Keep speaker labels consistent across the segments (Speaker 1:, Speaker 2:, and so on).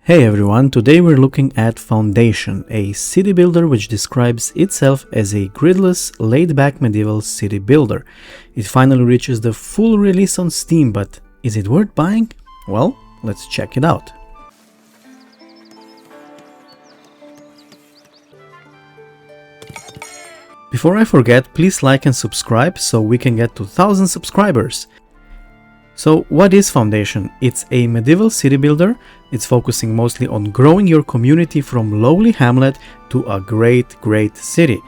Speaker 1: Hey everyone, today we're looking at Foundation, a city builder which describes itself as a gridless, laid-back medieval city builder. It finally reaches the full release on Steam, but is it worth buying? Well, let's check it out. Before I forget, please like and subscribe so we can get to 1,000 subscribers. So what is Foundation? It's a medieval city builder. It's focusing mostly on growing your community from lowly hamlet to a great city.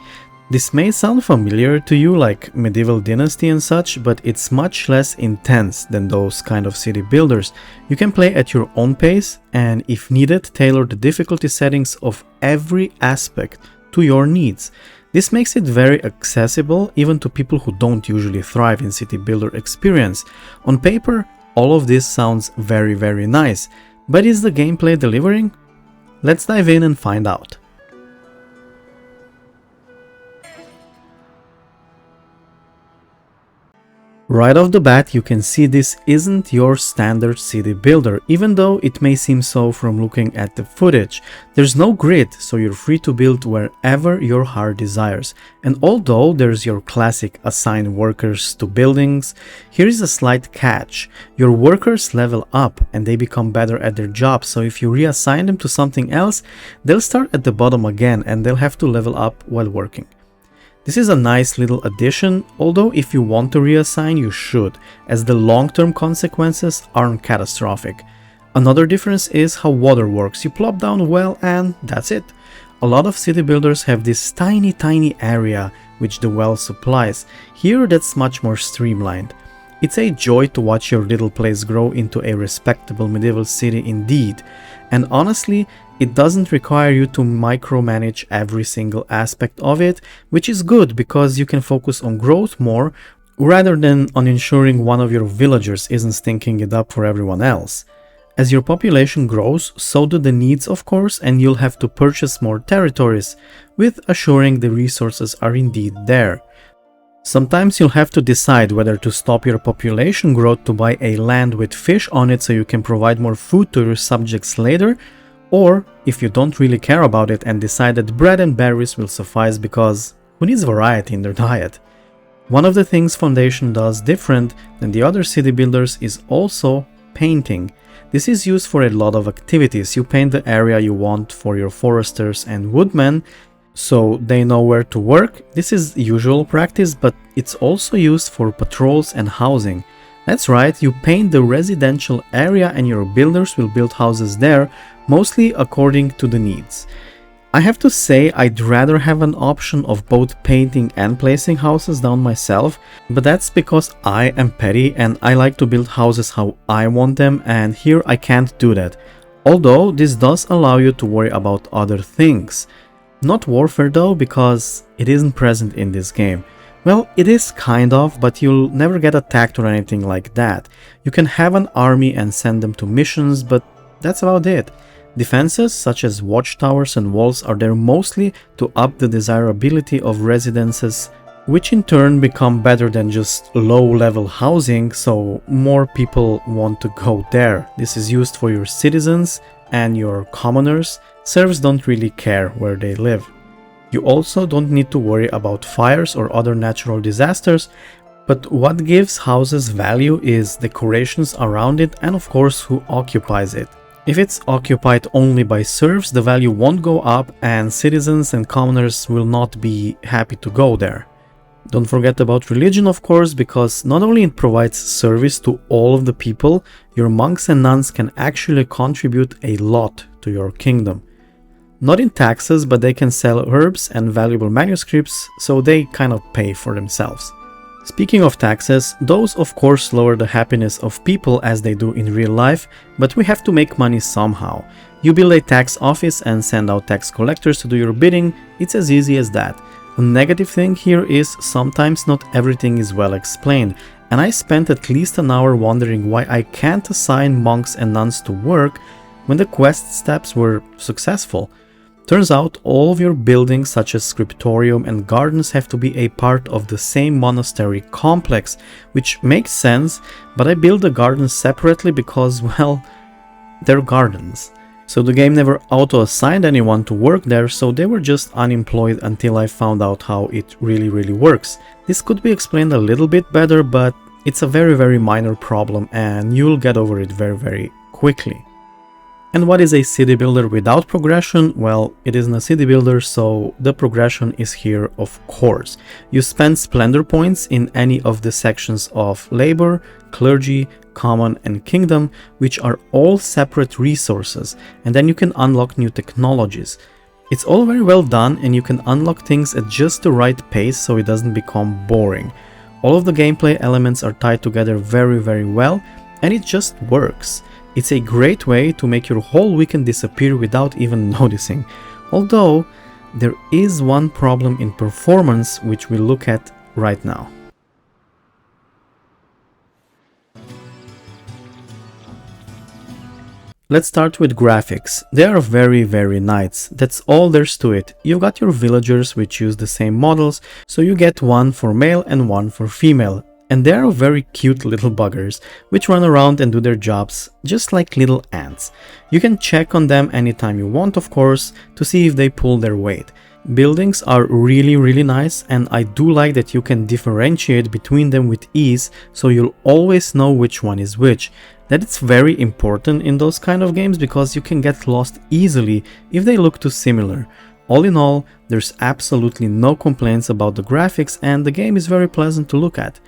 Speaker 1: This may sound familiar to you, like medieval dynasty and such, but it's much less intense than those kind of city builders. You can play at your own pace and, if needed, tailor the difficulty settings of every aspect to your needs. This makes it very accessible even to people who don't usually thrive in city builder experience. On paper, all of this sounds very nice, but is the gameplay delivering? Let's dive in and find out. Right off the bat, you can see this isn't your standard city builder, even though it may seem so from looking at the footage. There's no grid, so you're free to build wherever your heart desires. And although there's your classic assign workers to buildings, here is a slight catch. Your workers level up and they become better at their job, so if you reassign them to something else, they'll start at the bottom again and they'll have to level up while working. This is a nice little addition, although if you want to reassign, you should, as the long-term consequences aren't catastrophic. Another difference is how water works. You plop down a well and that's it. A lot of city builders have this tiny area which the well supplies. Here that's much more streamlined. It's a joy to watch your little place grow into a respectable medieval city indeed. And honestly, it doesn't require you to micromanage every single aspect of it, which is good because you can focus on growth more rather than on ensuring one of your villagers isn't stinking it up for everyone else. As your population grows, so do the needs of course, and you'll have to purchase more territories, with assuring the resources are indeed there. Sometimes you'll have to decide whether to stop your population growth to buy a land with fish on it so you can provide more food to your subjects later, or if you don't really care about it and decide that bread and berries will suffice because who needs variety in their diet? One of the things Foundation does different than the other city builders is also painting. This is used for a lot of activities. You paint the area you want for your foresters and woodmen, so they know where to work. This is usual practice, but it's also used for patrols and housing. That's right, you paint the residential area and your builders will build houses there, mostly according to the needs. I have to say I'd rather have an option of both painting and placing houses down myself, but that's because I am petty and I like to build houses how I want them, and here I can't do that. Although this does allow you to worry about other things. Not warfare though, because it isn't present in this game. Well, it is kind of, but you'll never get attacked or anything like that. You can have an army and send them to missions, but that's about it. Defenses such as watchtowers and walls are there mostly to up the desirability of residences, which in turn become better than just low-level housing, so more people want to go there. This is used for your citizens and your commoners. Serfs don't really care where they live. You also don't need to worry about fires or other natural disasters, but what gives houses value is decorations around it and of course who occupies it. If it's occupied only by serfs, the value won't go up and citizens and commoners will not be happy to go there. Don't forget about religion of course, because not only it provides service to all of the people, your monks and nuns can actually contribute a lot to your kingdom. Not in taxes, but they can sell herbs and valuable manuscripts, so they kind of pay for themselves. Speaking of taxes, those of course lower the happiness of people as they do in real life, but we have to make money somehow. You build a tax office and send out tax collectors to do your bidding. It's as easy as that. The negative thing here is sometimes not everything is well explained, and I spent at least an hour wondering why I can't assign monks and nuns to work when the quest steps were successful. Turns out all of your buildings such as scriptorium and gardens have to be a part of the same monastery complex, which makes sense, but I build the gardens separately because, well, they're gardens. So the game never auto-assigned anyone to work there, so they were just unemployed until I found out how it really works. This could be explained a little bit better, but it's a very minor problem and you'll get over it very quickly. And what is a city builder without progression? Well, it isn't a city builder, so the progression is here, of course. You spend splendor points in any of the sections of labor, clergy, common and kingdom, which are all separate resources, and then you can unlock new technologies. It's all very well done and you can unlock things at just the right pace so it doesn't become boring. All of the gameplay elements are tied together very well and it just works. It's a great way to make your whole weekend disappear without even noticing. Although, there is one problem in performance which we'll look at right now. Let's start with graphics. They are very nice. That's all there's to it. You've got your villagers which use the same models, so you get one for male and one for female. And they are very cute little buggers, which run around and do their jobs, just like little ants. You can check on them anytime you want, of course, to see if they pull their weight. Buildings are really nice, and I do like that you can differentiate between them with ease, so you'll always know which one is which. That it's very important in those kind of games because you can get lost easily if they look too similar. All in all, there's absolutely no complaints about the graphics and the game is very pleasant to look at.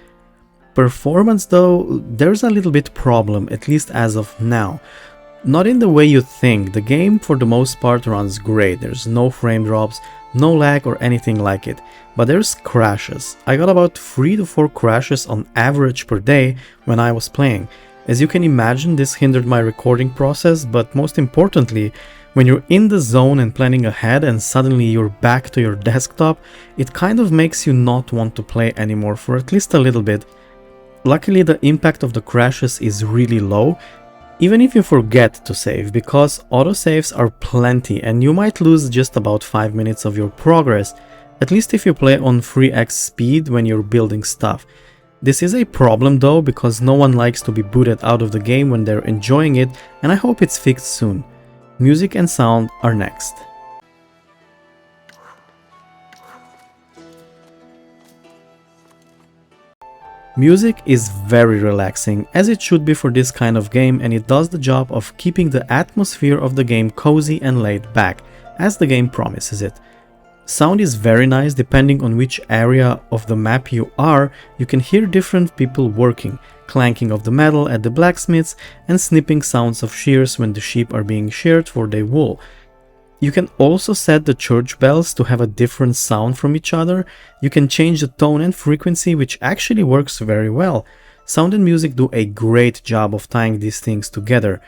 Speaker 1: Performance though, there's a little bit problem, at least as of now. Not in the way you think. The game for the most part runs great. There's no frame drops, no lag or anything like it. But there's crashes. I got about 3 to 4 crashes on average per day when I was playing. As you can imagine, this hindered my recording process, but most importantly, when you're in the zone and planning ahead and suddenly you're back to your desktop, it kind of makes you not want to play anymore for at least a little bit. Luckily, the impact of the crashes is really low, even if you forget to save, because autosaves are plenty and you might lose just about 5 minutes of your progress, at least if you play on 3x speed when you're building stuff. This is a problem though, because no one likes to be booted out of the game when they're enjoying it, and I hope it's fixed soon. Music and sound are next. Music is very relaxing, as it should be for this kind of game, and it does the job of keeping the atmosphere of the game cozy and laid back, as the game promises it. Sound is very nice. Depending on which area of the map you are, you can hear different people working, clanking of the metal at the blacksmiths and snipping sounds of shears when the sheep are being sheared for their wool. You can also set the church bells to have a different sound from each other. You can change the tone and frequency, which actually works very well. Sound and music do a great job of tying these things together.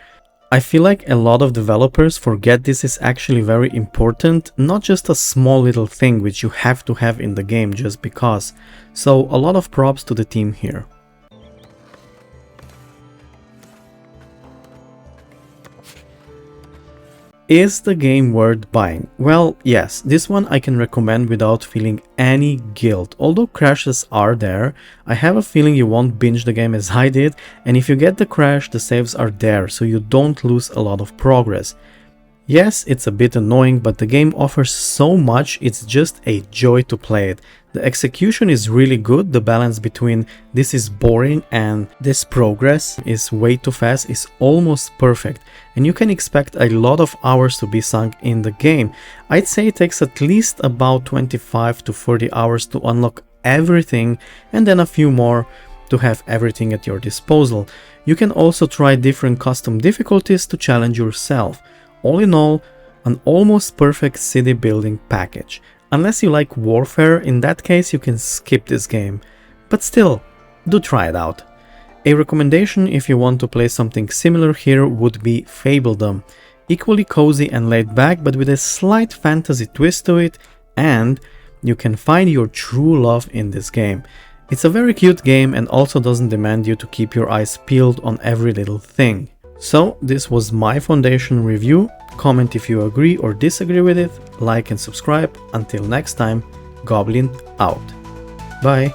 Speaker 1: I feel like a lot of developers forget this is actually very important, not just a small little thing which you have to have in the game just because. So a lot of props to the team here. Is the game worth buying? Well, yes, this one I can recommend without feeling any guilt. Although crashes are there, I have a feeling you won't binge the game as I did, and if you get the crash, the saves are there, so you don't lose a lot of progress. Yes, it's a bit annoying, but the game offers so much, it's just a joy to play it. The execution is really good, the balance between this is boring and this progress is way too fast is almost perfect, and you can expect a lot of hours to be sunk in the game. I'd say it takes at least about 25 to 30 hours to unlock everything, and then a few more to have everything at your disposal. You can also try different custom difficulties to challenge yourself. All in all, an almost perfect city building package. Unless you like warfare, in that case you can skip this game. But still, do try it out. A recommendation if you want to play something similar here would be Fabledom. Equally cozy and laid back, but with a slight fantasy twist to it, and you can find your true love in this game. It's a very cute game and also doesn't demand you to keep your eyes peeled on every little thing. So this was my Foundation review. Comment if you agree or disagree with it, like and subscribe. Until next time, Goblin out. Bye.